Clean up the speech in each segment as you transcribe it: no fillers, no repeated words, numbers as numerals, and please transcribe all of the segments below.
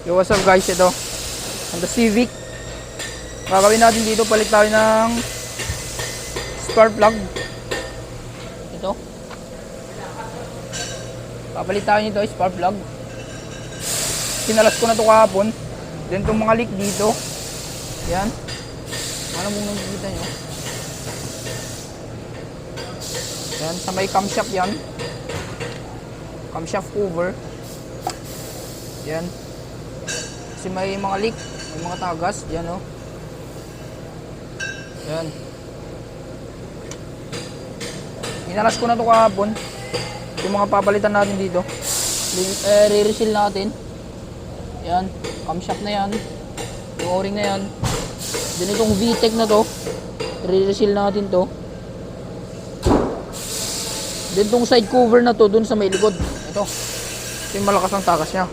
Yo, what's up guys, ito Honda Civic. Gagawin natin dito, palit tayo ng spark plug. Ito papalit tayo nito, spark plug. Sinalas ko na to kahapon. Then itong mga leak dito, yan, ano mong nakikita nyo, yan, sa may camshaft yan, camshaft cover, yan. Kasi may mga leak, may mga tagas dyan, oh. Yan. Inalas ko na ito kahapon. Yung mga papalitan natin dito, re-reseal natin. Yan, camshaft na yan, yung o-ring na yan. Then itong VTEC na to, re-reseal natin to. Then itong side cover na to, dun sa may likod. Ito yung malakas ang tagas nya.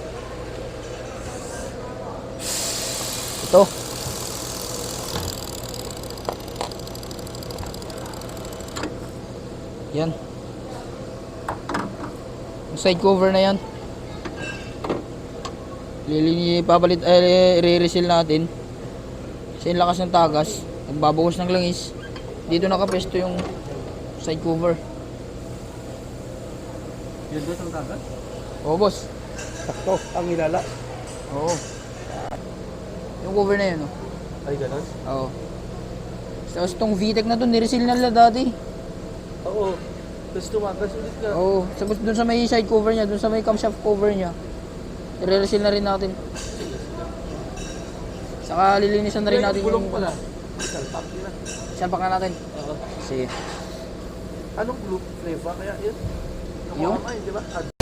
Ito. Yan. Yung side cover na yan. Papalit, re-reseal natin. Kasi yung lakas ng tagas, nagbabawas ng langis. Dito nakapesto yung side cover. Yun doon ang tagas? Oo, boss. Sakto, ang ilala. Oo. Yung cover na yun, oh. Ay, gano'n? Oo. Tapos itong VTEC na to, nireseal na nila dati. Oo. Tapos tumagas ulit ka. Oo. Tapos dun sa may side cover niya, dun sa may camshaft cover niya, i-reseal na rin natin. Saka lilinisan na rin natin bulong yung pala. Salpak nila. Salpak na natin. Oo. Sige. Anong blue flavor kaya yun? Yung? Nakuha ka, di ba?